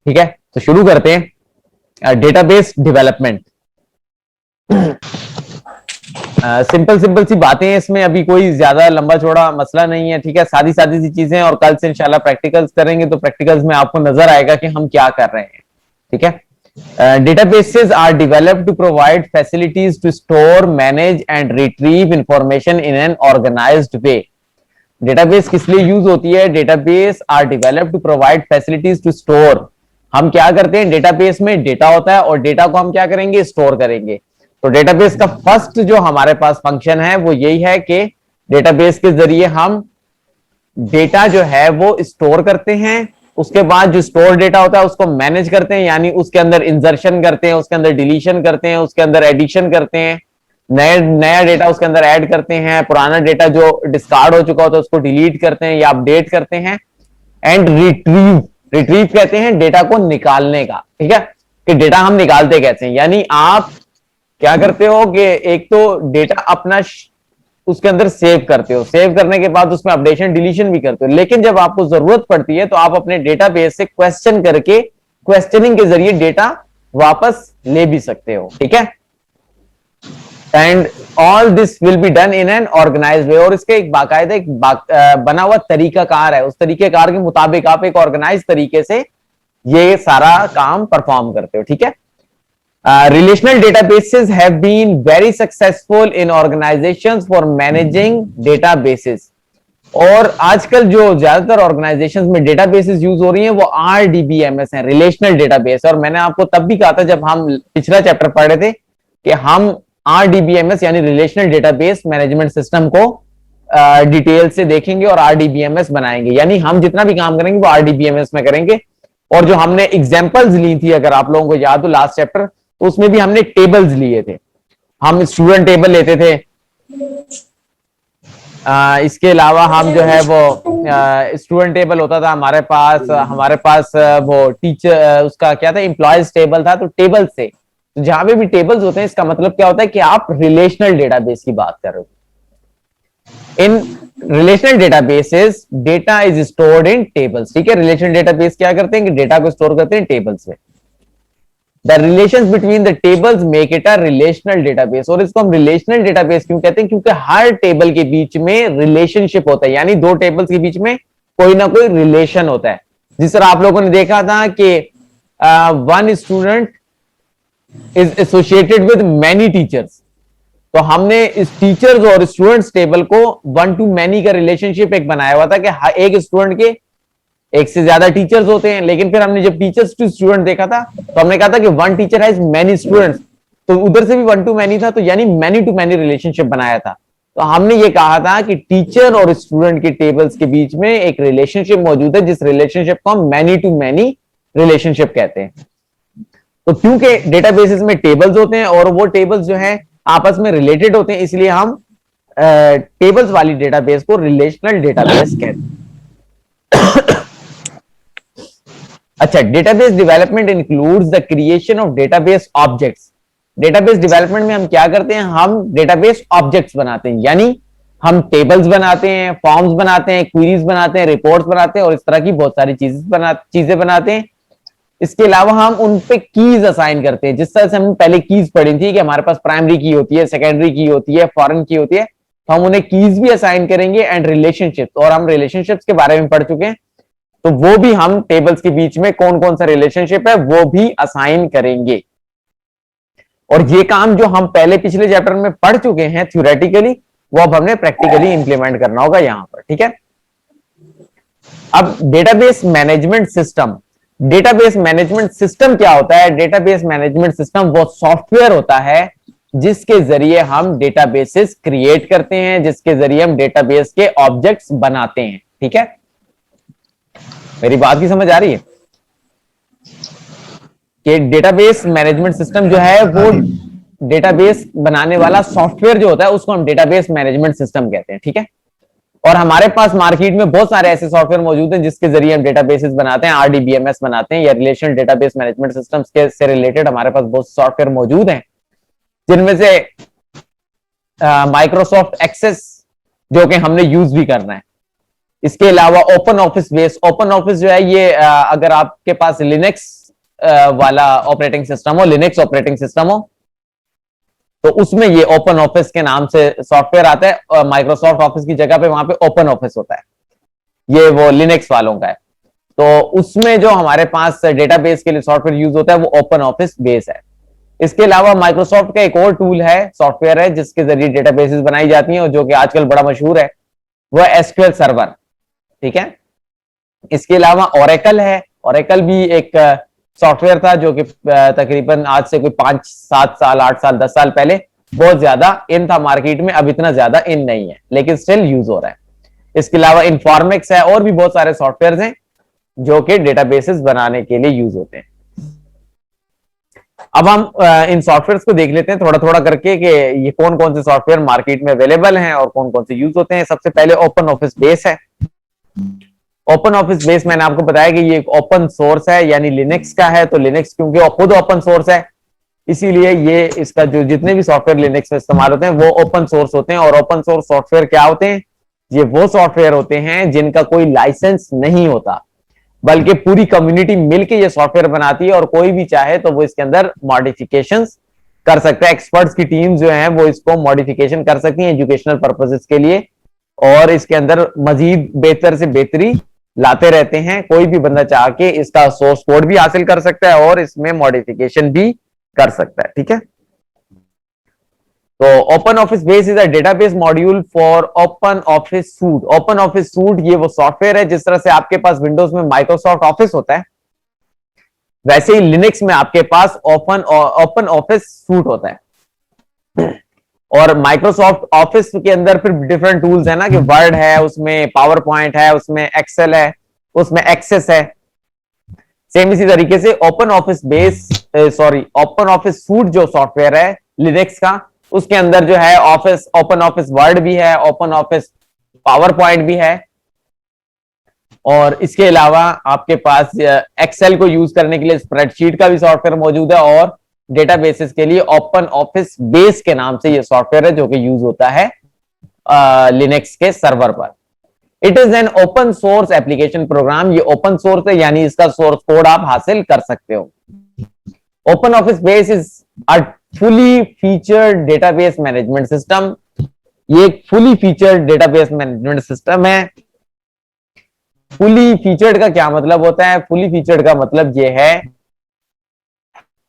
ठीक है, तो शुरू करते हैं डेटाबेस डेवलपमेंट। सिंपल सिंपल सी बातें हैं इसमें, अभी कोई ज्यादा लंबा चौड़ा मसला नहीं है। ठीक है, सादी सादी सी चीजें, और कल से इंशाल्लाह प्रैक्टिकल्स करेंगे तो प्रैक्टिकल्स में आपको नजर आएगा कि हम क्या कर रहे हैं। ठीक है, databases are developed to provide facilities to store, manage and retrieve information in an organized way. Database किस लिए यूज होती है? Database are developed to provide facilities to store. हम क्या करते हैं, डेटाबेस में डेटा होता है और डेटा को हम क्या करेंगे, स्टोर करेंगे। तो डेटाबेस का फर्स्ट जो हमारे पास फंक्शन है वो यही है कि डेटाबेस के जरिए हम डेटा जो है वो स्टोर करते हैं। उसके बाद जो स्टोर डेटा होता है उसको मैनेज करते हैं, यानी उसके अंदर इंसर्शन करते हैं, उसके अंदर डिलीशन करते हैं, उसके अंदर एडिशन करते हैं, नया डेटा उसके अंदर ऐड करते हैं, पुराना डेटा जो डिस्कार्ड हो चुका होता है उसको डिलीट करते हैं या अपडेट करते हैं। एंड रिट्रीव, रिट्रीव कहते हैं डेटा को निकालने का। ठीक है, कि डेटा हम निकालते कैसे हैं, यानी आप क्या करते हो कि एक तो डेटा अपना उसके अंदर सेव करते हो, सेव करने के बाद उसमें अपडेशन डिलीशन भी करते हो, लेकिन जब आपको जरूरत पड़ती है तो आप अपने डेटाबेस से क्वेश्चन करके, क्वेश्चनिंग के जरिए डेटा वापस ले भी सकते हो। ठीक है, and all this will be done in an organised way. और इसके एक बाकायदा एक बना हुआ तरीकाकार है, उस तरीकेकार के मुताबिक आप एक ऑर्गेनाइज तरीके से ये सारा काम परफॉर्म करते हो। ठीक है, relational databases have been very successful in organizations for managing databases। और आजकल जो ज्यादातर ऑर्गेनाइजेशंस में डेटाबेसेस यूज हो रही हैं वो RDBMS हैं, रिलेशनल डेटाबेस। और मैंने आपको तब भी कहा था जब हम पिछला चैप्टर पढ़ रहे थे कि हम RDBMS यानी रिलेशनल डेटाबेस मैनेजमेंट सिस्टम को डिटेल से देखेंगे और RDBMS बनाएंगे, यानी हम जितना भी काम करेंगे वो RDBMS में करेंगे। और जो हमने एग्जांपल्स ली थी, अगर आप लोगों को याद हो लास्ट चैप्टर, तो उसमें भी हमने टेबल्स लिए थे। हम स्टूडेंट टेबल लेते थे, इसके अलावा हम जो है वो स्टूडेंट टेबल होता था हमारे पास वो टीचर उसका क्या था, एम्प्लॉयज टेबल था। तो टेबल से, तो जहां पे भी टेबल्स होते हैं इसका मतलब क्या होता है कि आप रिलेशनल डेटाबेस की बात कर रहे हो। In relational databases data is stored in tables. ठीक है, रिलेशनल डेटाबेस क्या करते हैं कि डेटा को स्टोर करते हैं टेबल्स में। The relations between the tables make it a relational database. और इसको हम रिलेशनल डेटाबेस क्यों कहते हैं? क्योंकि हर टेबल के बीच में रिलेशनशिप होता है, यानी दो टेबल्स के बीच में कोई ना कोई रिलेशन होता है। जिस तरह आप लोगों ने देखा था कि one student is associated with many teachers, तो हमने इस टीचर्स और स्टूडेंट्स टेबल को वन टू मैनी का रिलेशनशिप एक बनाया हुआ था कि एक स्टूडेंट के एक से ज्यादा टीचर्स होते हैं। लेकिन फिर हमने जब टीचर्स टू स्टूडेंट देखा था तो हमने कहा था कि one teacher has many students, तो उधर से भी वन टू मैनी था, तो यानी मैनी टू मैनी रिलेशनशिप बनाया था। तो हमने ये कहा था कि टीचर और स्टूडेंट के टेबल्स के बीच में एक रिलेशनशिप मौजूद है, जिस रिलेशनशिप को हम मैनी टू मैनी रिलेशनशिप कहते हैं। तो क्योंकि डेटाबेसेस में टेबल्स होते हैं और वो टेबल्स जो है आपस में रिलेटेड होते हैं, इसलिए हम टेबल्स वाली डेटाबेस को रिलेशनल डेटाबेस कहते हैं। अच्छा, database development includes the creation of database objects. Database development में हम क्या करते हैं, हम डेटाबेस ऑब्जेक्ट्स बनाते हैं, यानी हम टेबल्स बनाते हैं, फॉर्म्स बनाते हैं, क्वेरीज बनाते हैं, रिपोर्ट्स बनाते हैं और इस तरह की बहुत सारी चीजें बनाते हैं। इसके अलावा हम उन पे कीज असाइन करते हैं, जिस तरह से हमने पहले कीज पढ़ी थी कि हमारे पास प्राइमरी की होती है, सेकेंडरी की होती है, फॉरेन की होती है, तो हम उन्हें कीज भी असाइन करेंगे। एंड रिलेशनशिप्स, और हम रिलेशनशिप्स के बारे में पढ़ चुके हैं, तो वो भी हम टेबल्स के बीच में कौन कौन सा रिलेशनशिप है वो भी असाइन करेंगे। और ये काम जो हम पहले पिछले चैप्टर में पढ़ चुके हैं थ्योरेटिकली, वो अब हमने प्रैक्टिकली इंप्लीमेंट करना होगा यहां पर। ठीक है, अब database management system. Database management system क्या होता है? डेटाबेस मैनेजमेंट सिस्टम वो सॉफ्टवेयर होता है जिसके जरिए हम डेटाबेसेस क्रिएट करते हैं, जिसके जरिए हम डेटाबेस के ऑब्जेक्ट्स बनाते हैं। ठीक है, मेरी बात की समझ आ रही है कि डेटाबेस मैनेजमेंट सिस्टम जो है वो डेटाबेस बनाने वाला सॉफ्टवेयर जो होता है उसको हम डेटाबेस मैनेजमेंट सिस्टम कहते हैं। ठीक है, और हमारे पास मार्केट में बहुत सारे ऐसे सॉफ्टवेयर मौजूद हैं जिसके जरिए हम डेटाबेसेस बनाते हैं, RDBMS बनाते हैं, या रिलेशनल डेटाबेस मैनेजमेंट सिस्टम्स के से रिलेटेड हमारे पास बहुत सॉफ्टवेयर मौजूद हैं, जिनमें से माइक्रोसॉफ्ट एक्सेस जो कि हमने यूज भी करना है। इसके अलावा open office base, open office जो है ये अगर आपके पास लिनक्स वाला ऑपरेटिंग सिस्टम हो, लिनक्स ऑपरेटिंग सिस्टम हो, तो उसमें ये ओपन ऑफिस के नाम से सॉफ्टवेयर आता है, और माइक्रोसॉफ्ट ऑफिस की जगह पे वहां पे ओपन ऑफिस होता है, ये वो लिनक्स वालों का है। तो उसमें जो हमारे पास डेटाबेस के लिए सॉफ्टवेयर यूज होता है वो ओपन ऑफिस बेस है। इसके अलावा माइक्रोसॉफ्ट का एक और टूल है, सॉफ्टवेयर है, जिसके जरिए डेटाबेसेस बनाई जाती हैं और जो कि आजकल बड़ा मशहूर है, वो एसक्यूएल सर्वर। ठीक है। इसके अलावा ओरेकल है, ओरेकल भी एक सॉफ्टवेयर था जो कि तकरीबन आज से कोई 5-7 साल, 8 साल, 10 साल पहले बहुत ज्यादा इन था मार्केट में, अब इतना ज्यादा इन नहीं है, लेकिन स्टिल यूज हो रहा है। इसके अलावा इन्फॉर्मेक्स है, और भी बहुत सारे सॉफ्टवेयर हैं जो कि डेटाबेसेस बनाने के लिए यूज होते हैं। अब हम इन सॉफ्टवेयर्स को देख लेते हैं थोड़ा थोड़ा करके कि ये कौन कौन से सॉफ्टवेयर मार्केट में अवेलेबल हैं और कौन कौन से यूज होते हैं। सबसे पहले ओपन ऑफिस बेस है। ओपन ऑफिस बेस मैंने आपको बताया कि ये एक ओपन सोर्स है, यानी लिनक्स का है, तो लिनक्स क्योंकि खुद ओपन सोर्स है, इसीलिए ये इसका जो जितने भी सॉफ्टवेयर लिनक्स में इस्तेमाल होते हैं वो ओपन सोर्स होते हैं। और ओपन सोर्स सॉफ्टवेयर क्या होते हैं? ये वो सॉफ्टवेयर होते हैं जिनका कोई लाइसेंस नहीं होता, बल्कि पूरी कम्युनिटी मिलकर ये सॉफ्टवेयर बनाती है, और कोई भी चाहे तो वो इसके अंदर मॉडिफिकेशंस कर सकता है। एक्सपर्ट्स की टीम जो है वो इसको मॉडिफिकेशन कर सकती है एजुकेशनल पर्पसेस के लिए, और इसके अंदर मजीद बेहतर से बेहतरी लाते रहते हैं। कोई भी बंदा चाह के इसका सोर्स कोड भी हासिल कर सकता है और इसमें मॉडिफिकेशन भी कर सकता है। ठीक है। तो open office base is a database module for open office suit. Open office suit ये वो सॉफ्टवेयर है, जिस तरह से आपके पास विंडोज में माइक्रोसॉफ्ट ऑफिस होता है, वैसे ही लिनक्स में आपके पास ओपन ऑफिस सूट होता है। और माइक्रोसॉफ्ट ऑफिस के अंदर फिर डिफरेंट टूल्स है ना, कि वर्ड है, उसमें पावर पॉइंट है, उसमें एक्सेल है, उसमें एक्सेस है। सेम इसी तरीके से open office open office suit जो सॉफ्टवेयर है लिनक्स का, उसके अंदर जो है ऑफिस, ओपन ऑफिस वर्ड भी है, ओपन ऑफिस पावर पॉइंट भी है, और इसके अलावा आपके पास एक्सेल को यूज करने के लिए स्प्रेडशीट का भी सॉफ्टवेयर मौजूद है, और डेटाबेसेस के लिए ओपन ऑफिस बेस के नाम से यह सॉफ्टवेयर है जो कि यूज होता है लिनक्स के सर्वर पर। It is an open source application program. ये ओपन सोर्स है, यानी इसका सोर्स कोड आप हासिल कर सकते हो। Open office base is a fully featured database management system. ये एक fully featured database management system है। फुली फीचर्ड का क्या मतलब होता है? फुली फीचर्ड का मतलब यह है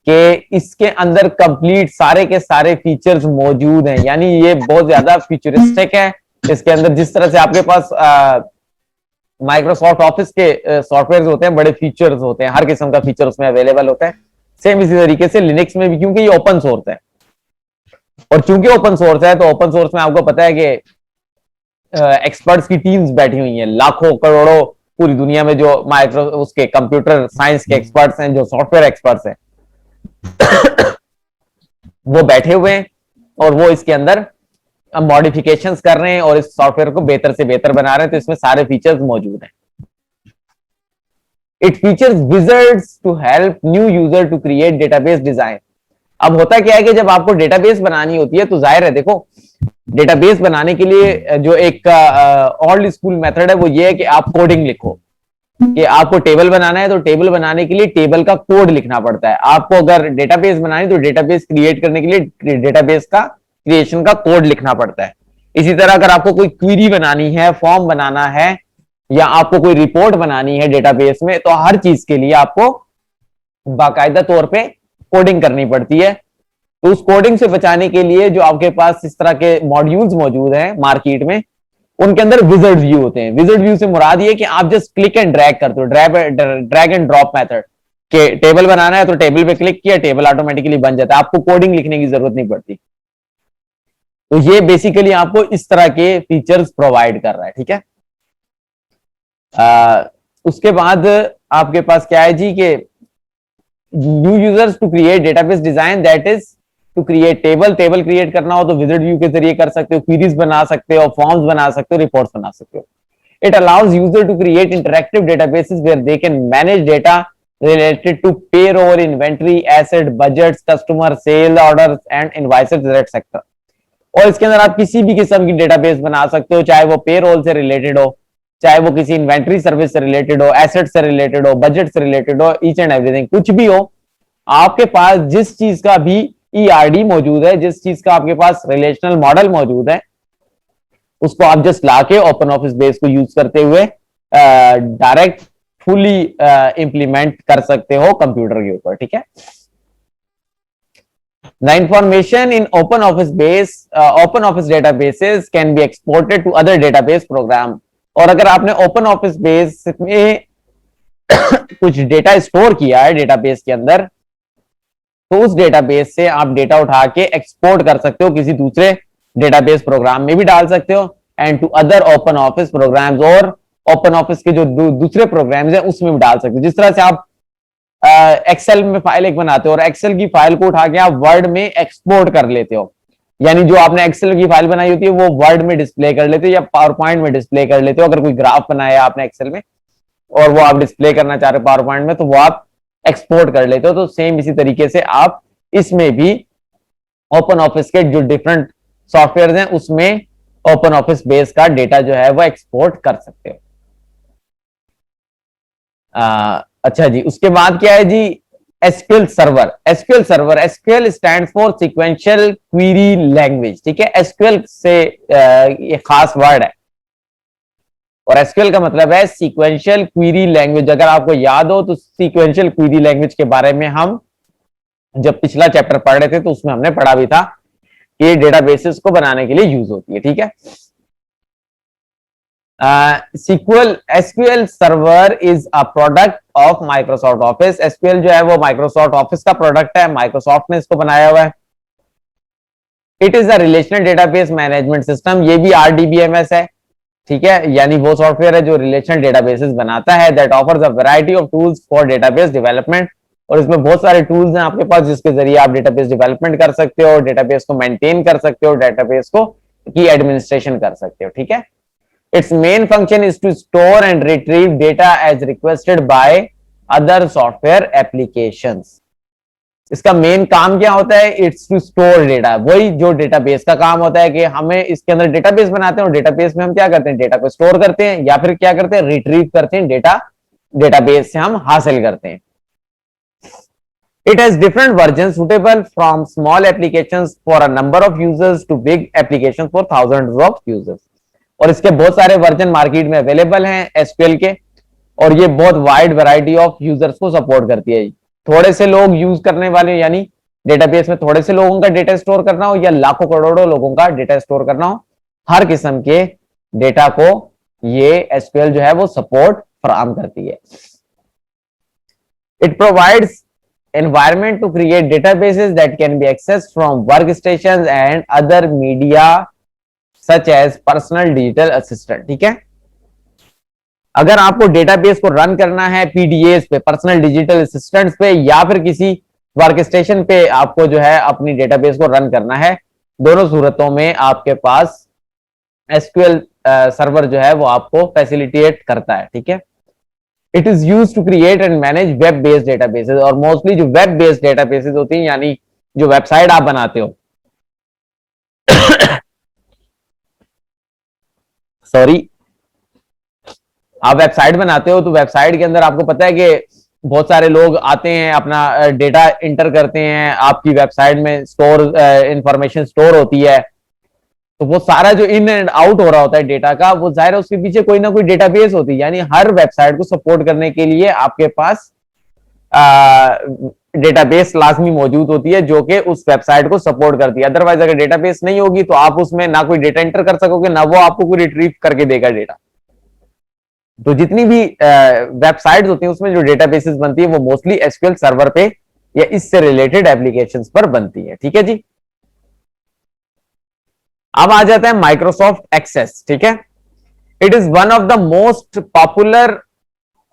कि इसके अंदर कंप्लीट सारे के सारे फीचर्स मौजूद हैं, यानी ये बहुत ज्यादा फ्यूचरिस्टिक है। इसके अंदर जिस तरह से आपके पास माइक्रोसॉफ्ट ऑफिस के सॉफ्टवेयर होते हैं, बड़े फीचर्स होते हैं, हर किस्म का फीचर उसमें अवेलेबल होता है, सेम इसी तरीके से लिनक्स में भी, क्योंकि ये ओपन सोर्स है। और चूंकि ओपन सोर्स है, तो ओपन सोर्स में आपको पता है कि एक्सपर्ट्स की टीम्स बैठी हुई हैं, लाखों करोड़ों पूरी दुनिया में जो माइक्रो उसके कंप्यूटर साइंस के एक्सपर्ट्स हैं, जो सॉफ्टवेयर एक्सपर्ट्स हैं वो बैठे हुए हैं, और वो इसके अंदर मॉडिफिकेशंस कर रहे हैं और इस सॉफ्टवेयर को बेहतर से बेहतर बना रहे हैं। तो इसमें सारे फीचर्स मौजूद हैं। It features wizards to help new user to create database design. अब होता क्या है कि जब आपको डेटाबेस बनानी होती है, तो जाहिर है, देखो, डेटाबेस बनाने के लिए जो एक ओल्ड स्कूल मेथड है वो ये है कि आप कोडिंग लिखो, कि आपको टेबल बनाना है, तो टेबल बनाने के लिए टेबल का कोड लिखना पड़ता है। आपको अगर डेटाबेस बनानी, तो डेटाबेस क्रिएट करने के लिए डेटाबेस का क्रिएशन का कोड लिखना पड़ता है। इसी तरह अगर आपको कोई क्वेरी बनानी है, फॉर्म बनाना है, या आपको कोई रिपोर्ट बनानी है डेटाबेस में, तो हर चीज के लिए आपको बाकायदा तौर पे कोडिंग करनी पड़ती है। तो उस कोडिंग से बचाने के लिए जो आपके पास इस तरह के मॉड्यूल्स मौजूद हैं मार्केट में, उनके अंदर विजर्ड व्यू होते हैं। विजर्ड व्यू से मुराद ये कि आप जस्ट क्लिक एंड ड्रैग करते हो, ड्रैग एंड ड्रॉप मेथड, के टेबल बनाना है तो टेबल पे क्लिक किया, टेबल ऑटोमेटिकली बन जाता है, आपको कोडिंग लिखने की जरूरत नहीं पड़ती। तो ये बेसिकली आपको इस तरह के फीचर्स प्रोवाइड कर रहा है। ठीक है। उसके बाद आपके पास क्या है जी, कि new users to create database design, that is to create table create करना हो तो विजिट व्यू के जरिए कर सकते हो, क्वेरीज बना सकते हो, फॉर्म्स बना सकते हो, रिपोर्ट्स बना सकते हो। It allows user to create interactive databases where they can manage data related to payroll, inventory, asset, budgets, customer, sale orders and invoices sector. और इसके अंदर आप किसी भी किस्म की डेटाबेस बना सकते हो, चाहे वो पेरोल से रिलेटेड हो, चाहे वो किसी इन्वेंट्री सर्विस से रिलेटेड हो, एसेट से रिलेटेड हो, बजट से रिलेटेड हो, ईच एंड एवरीथिंग, कुछ भी हो, आपके पास जिस चीज का भी ईआरडी मौजूद है, जिस चीज का आपके पास रिलेशनल मॉडल मौजूद है, उसको आप जस्ट लाके ओपन ऑफिस बेस को यूज करते हुए डायरेक्ट फुली इंप्लीमेंट कर सकते हो कंप्यूटर के ऊपर, ठीक है। The information in open office databases can be exported to other database program. और अगर आपने ओपन ऑफिस बेस में कुछ डेटा स्टोर किया है डेटाबेस के अंदर, तो उस डेटाबेस से आप डेटा उठा के एक्सपोर्ट कर सकते हो, किसी दूसरे डेटाबेस प्रोग्राम में भी डाल सकते हो, and to other open office programs, और ओपन ऑफिस के जो दूसरे प्रोग्राम्स हैं उसमें भी डाल सकते हो। जिस तरह से आप एक्सेल में फाइल एक बनाते हो और एक्सेल की फाइल को उठा के आप वर्ड में एक्सपोर्ट कर लेते हो, यानी जो आपने एक्सेल की फाइल बनाई होती है वो वर्ड में डिस्प्ले कर लेते हो या पावर पॉइंट में डिस्प्ले कर लेते हो। अगर कोई ग्राफ बनाया आपने एक्सेल में और वो आप डिस्प्ले करना चाह रहे हो पावर पॉइंट में, तो वो आप एक्सपोर्ट कर लेते हो। तो सेम इसी तरीके से आप इसमें भी ओपन ऑफिस के जो डिफरेंट सॉफ्टवेयर हैं उसमें ओपन ऑफिस बेस का डेटा जो है वो एक्सपोर्ट कर सकते हो। अच्छा जी, उसके बाद क्या है जी, SQL server. SQL stand for sequential query language, ठीक है। एसक्यूएल से ये खास वर्ड है, और एसक्यूएल का मतलब है सीक्वेंशियल क्वेरी लैंग्वेज। अगर आपको याद हो तो सीक्वेंशियल क्वेरी लैंग्वेज के बारे में हम जब पिछला चैप्टर पढ़ रहे थे तो उसमें हमने पढ़ा भी था कि ये डेटाबेसेस को बनाने के लिए यूज होती है, ठीक है। SQL server is a product of Microsoft office. SQL जो है वो माइक्रोसॉफ्ट ऑफिस का प्रोडक्ट है, माइक्रोसॉफ्ट ने इसको बनाया हुआ है। It is a relational database management system, ये भी RDBMS है, ठीक है, यानी वो सॉफ्टवेयर है जो रिलेशनल डेटाबेसेस बनाता है। That offers a variety of tools for database development, और इसमें बहुत सारे टूल्स हैं आपके पास जिसके जरिए आप डेटाबेस डेवलपमेंट कर सकते हो, डेटाबेस को मेंटेन कर सकते हो, डेटाबेस को की एडमिनिस्ट्रेशन कर सकते हो, ठीक है। Its main function is to store and retrieve data as requested by other software applications. इसका मेन काम क्या होता है? It's to store data, वही जो डेटाबेस का काम होता है कि हमें इसके अंदर डेटाबेस बनाते हैं और डेटाबेस में हम क्या करते हैं, डेटा को स्टोर करते हैं या फिर क्या करते हैं, रिट्रीव करते हैं डेटा, डेटाबेस से हम हासिल करते हैं। It has different versions suitable from small applications for a number of users to big applications for thousands of users. और इसके बहुत सारे वर्जन मार्केट में अवेलेबल हैं एसक्यूएल के, और ये बहुत वाइड वैरायटी ऑफ यूजर्स को सपोर्ट करती है। थोड़े से लोग यूज करने वाले, यानी डेटाबेस में थोड़े से लोगों का डेटा स्टोर करना हो या लाखों करोड़ों लोगों का डेटा स्टोर करना हो, हर किस्म के डेटा को ये एसक्यूएल जो है वो सपोर्ट फराहम करती है। It provides environment to create databases that can be accessed from workstations and other media such as personal digital assistant, ठीक है। अगर आपको डेटाबेस को रन करना है पीडीएस पे, पर्सनल डिजिटल असिस्टेंट्स पे, या फिर किसी वर्कस्टेशन पे आपको जो है अपनी डेटाबेस को रन करना है, दोनों सूरतों में आपके पास एसक्यूएल सर्वर जो है वो आपको फैसिलिटेट करता है, ठीक है। It is used to create and manage web-based databases, और मोस्टली जो वेब-बेस्ड डेटाबेसेस होती हैं, यानी जो वेबसाइट आप बनाते हो सॉरी आप वेबसाइट बनाते हो तो वेबसाइट के अंदर आपको पता है कि बहुत सारे लोग आते हैं, अपना डेटा इंटर करते हैं, आपकी वेबसाइट में स्टोर इंफॉर्मेशन स्टोर होती है, तो वो सारा जो इन एंड आउट हो रहा होता है डेटा का, वो जाहिर है उसके पीछे कोई ना कोई डेटाबेस होती है। यानी हर वेबसाइट को सपोर्ट करने के लिए आपके पास डेटाबेस लाजमी मौजूद होती है जो कि उस वेबसाइट को सपोर्ट करती है। अदरवाइज अगर डेटाबेस नहीं होगी तो आप उसमें ना कोई डेटा एंटर कर सकोगे, ना वो आपको कोई रिट्रीव करके देगा डेटा। तो जितनी भी वेबसाइट्स होती हैं उसमें जो डेटाबेसेस बनती है वो मोस्टली एसक्यूएल सर्वर पे या इससे रिलेटेड एप्लीकेशंस पर बनती है, ठीक है जी। अब आ जाता है माइक्रोसॉफ्ट एक्सेस, ठीक है। It is one of the most popular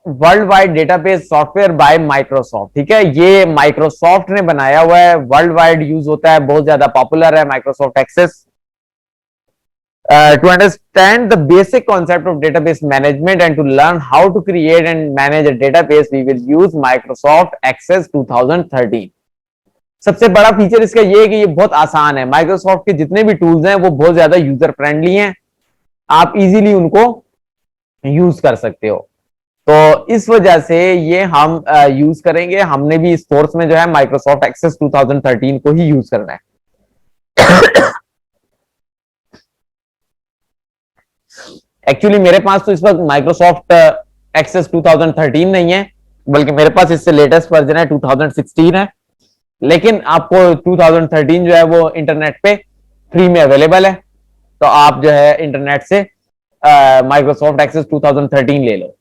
world wide database software bye Microsoft, ठीक है। ये माइक्रोसॉफ्ट ने बनाया हुआ है, वर्ल्ड वाइड यूज होता है, बहुत ज्यादा पॉपुलर है Microsoft Access. To understand the basic concept of database management and to learn how to create and manage a database, we will use Microsoft Access 2013. सबसे बड़ा फीचर इसका ये है कि ये बहुत आसान है। माइक्रोसॉफ्ट के जितने भी टूल्स हैं वो बहुत ज्यादा यूजर फ्रेंडली हैं, आप इजीली उनको यूज कर सकते हो। तो इस वजह से ये हम यूज करेंगे। हमने भी इस कोर्स में जो है माइक्रोसॉफ्ट एक्सेस 2013 को ही यूज करना है। एक्चुअली मेरे पास तो इस वक्त माइक्रोसॉफ्ट एक्सेस 2013 नहीं है, बल्कि मेरे पास इससे लेटेस्ट वर्जन है 2016 है। लेकिन आपको 2013 जो है वो इंटरनेट पे फ्री में अवेलेबल है, तो आप जो है इंटरनेट से माइक्रोसॉफ्ट एक्सेस 2013 ले लो।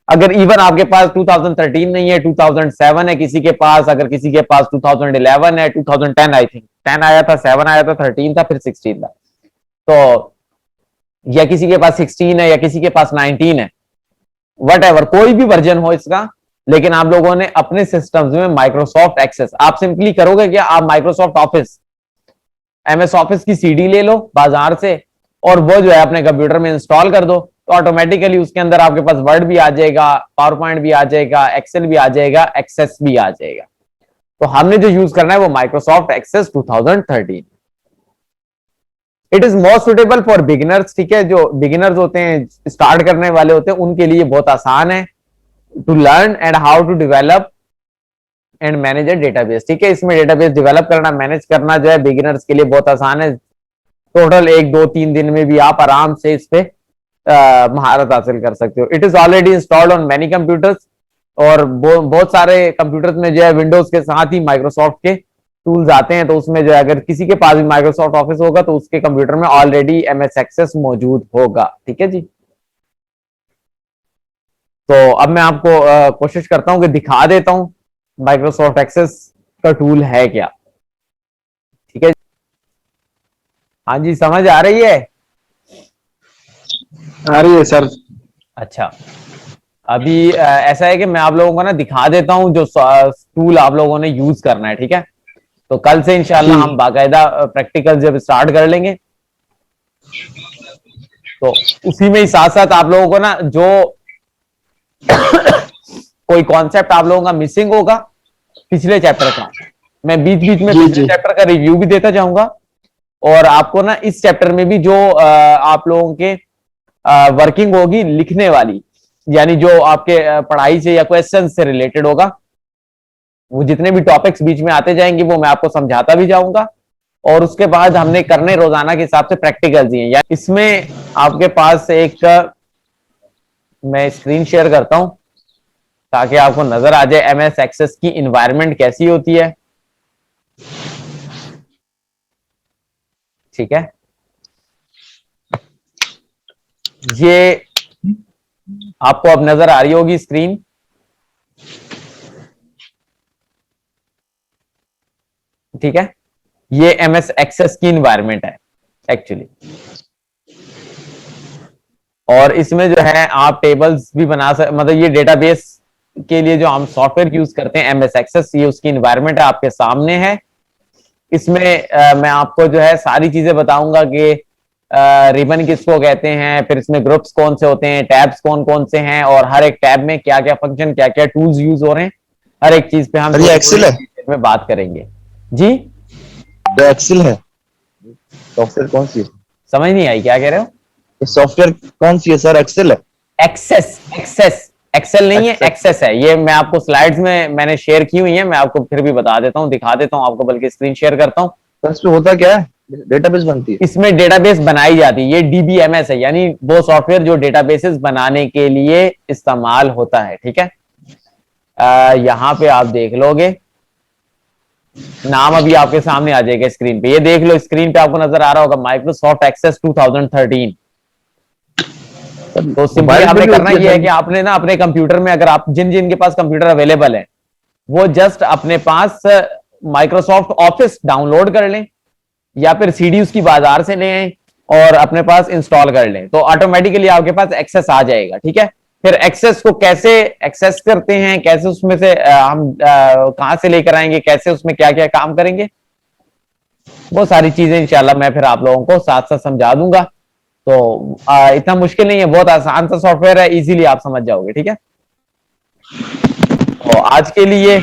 अगर इवन आपके पास 2013 नहीं है, 2007 है किसी के पास, अगर किसी के पास 2011 है, 2010 आई थिंक 10 आया था, 7 आया था, 13 था, फिर 16 था, तो या किसी के पास 16 है या किसी के पास 19 है, वट एवर कोई भी वर्जन हो इसका, लेकिन आप लोगों ने अपने सिस्टम्स में माइक्रोसॉफ्ट एक्सेस, आप सिंपली करोगे क्या, आप माइक्रोसॉफ्ट ऑफिस, एमएस ऑफिस की सीडी ले लो बाजार से और वो जो है अपने कंप्यूटर में इंस्टॉल कर दो, तो ऑटोमेटिकली उसके अंदर आपके पास वर्ड भी आ जाएगा, पावर पॉइंट भी आ जाएगा, एक्सेल भी आ जाएगा, एक्सेस भी आ जाएगा। तो हमने जो यूज करना है वो Microsoft Access 2013। It is most suitable for beginners, ठीक है, जो बिगिनर्स होते हैं, स्टार्ट करने वाले होते हैं, उनके लिए बहुत आसान है to learn and how to develop and manage a database. ठीक है, इसमें डेटाबेस डेवलप करना, मैनेज करना जो है बिगिनर्स के लिए बहुत आसान है। टोटल 1 2 3 दिन में भी आप आराम से इस पे महारत हासिल कर सकते हो। It is already installed on many computers, और बहुत सारे कंप्यूटर्स में जो है विंडोज के साथ ही माइक्रोसॉफ्ट के टूल्स आते हैं, तो उसमें जो है अगर किसी के पास भी माइक्रोसॉफ्ट ऑफिस होगा तो उसके कंप्यूटर में ऑलरेडी एमएस एक्सेस मौजूद होगा। ठीक है जी। तो अब मैं आपको कोशिश करता हूं कि दिखा देता हूं माइक्रोसॉफ्ट एक्सेस का टूल है क्या। ठीक है, हाँ जी, समझ आ रही है? आ रही है सर। अच्छा, अभी ऐसा है कि मैं आप लोगों को ना दिखा देता हूं जो टूल आप लोगों ने यूज करना है। ठीक है, तो कल से इंशाल्लाह हम बाकायदा प्रैक्टिकल जब स्टार्ट कर लेंगे, तो उसी में ही साथ साथ आप लोगों को ना जो कोई कॉन्सेप्ट आप लोगों का मिसिंग होगा पिछले चैप्टर का, मैं बीच बीच में पिछले चैप्टर का रिव्यू भी देता जाऊंगा, और आपको ना इस चैप्टर में भी जो आप लोगों के वर्किंग होगी लिखने वाली, यानी जो आपके पढ़ाई से या क्वेश्चन से रिलेटेड होगा, वो जितने भी टॉपिक्स बीच में आते जाएंगे वो मैं आपको समझाता भी जाऊंगा। और उसके बाद हमने करने रोजाना के हिसाब से प्रैक्टिकल्स ही हैं। या इसमें आपके पास एक मैं स्क्रीन शेयर करता हूं ताकि आपको नजर आ जाए एमएस एक्सेस की इन्वायरमेंट कैसी होती है। ठीक है, ये आपको अब नजर आ रही होगी स्क्रीन। ठीक है, ये एमएस एक्सेस की इन्वायरमेंट है एक्चुअली, और इसमें जो है आप टेबल्स भी बना सकते, मतलब ये डेटाबेस के लिए जो हम सॉफ्टवेयर यूज करते हैं एमएस एक्सेस, ये उसकी इन्वायरमेंट है, आपके सामने है। इसमें मैं आपको जो है सारी चीजें बताऊंगा कि रिबन किसको कहते हैं, फिर इसमें ग्रुप्स कौन से होते हैं, टैब्स कौन कौन से हैं, और हर एक टैब में क्या क्या फंक्शन, क्या क्या टूल्स यूज हो रहे हैं, हर एक चीज पे हम एक्सेल है में बात करेंगे। जी, एक्सेल है सॉफ्टवेयर कौन सी है? समझ नहीं आई, क्या कह रहे हो? सॉफ्टवेयर कौन सी है सर? एक्सेल है? एक्सेस एक्सेल नहीं है, एक्सेस है। ये मैं आपको स्लाइड्स में मैंने शेयर की हुई है, मैं आपको फिर भी बता देता हूँ, दिखा देता हूँ आपको, बल्कि स्क्रीन शेयर करता हूँ। तो इसमें होता क्या है? डेटाबेस बनती है? इसमें डेटाबेस बनाई जाती है, ये डीबीएमएस है, यानी वो सॉफ्टवेयर जो डेटाबेसेस बनाने के लिए इस्तेमाल होता है। ठीक है, यहां पे आप देख लोगे, नाम अभी आपके सामने आ जाएगा स्क्रीन पे, ये देख लो, स्क्रीन पे आपको नजर आ रहा होगा माइक्रोसॉफ्ट एक्सेस 2013। तो सिंपली आपने करना ये है कि आपने ना अपने कंप्यूटर में, अगर आप जिन जिन के पास कंप्यूटर अवेलेबल है, वो जस्ट अपने पास माइक्रोसॉफ्ट ऑफिस डाउनलोड कर लें, या फिर सीडी उसकी बाजार से ले आए और अपने पास इंस्टॉल कर लें, तो ऑटोमेटिकली आपके पास एक्सेस आ जाएगा। ठीक है, फिर एक्सेस को कैसे एक्सेस करते हैं, कैसे उसमें से हम कहां से लेकर आएंगे, कैसे उसमें क्या क्या काम करेंगे, वो सारी चीजें इंशाल्लाह मैं फिर आप लोगों को साथ साथ समझा दूंगा। तो इतना मुश्किल नहीं है, बहुत आसान सा सॉफ्टवेयर है, इजीली आप समझ जाओगे। ठीक है, तो आज के लिए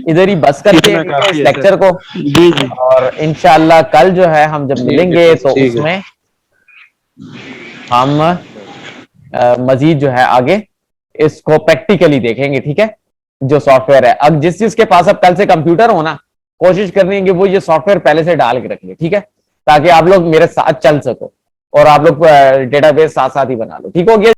इधर ही बस करते हैं इस लेक्चर को, और इंशाल्लाह कल जो है हम जब मिलेंगे तो उसमें हम मजीद जो है आगे इसको प्रैक्टिकली देखेंगे, ठीक है। जो सॉफ्टवेयर है, अब जिस चीज के पास अब कल से कंप्यूटर हो ना, कोशिश करनी है कि वो ये सॉफ्टवेयर पहले से डाल के रख ले, ठीक है, ताकि आप लोग मेरे साथ चल सको और आप लोग डेटाबेस साथ साथ ही बना लो, ठीक हो गया।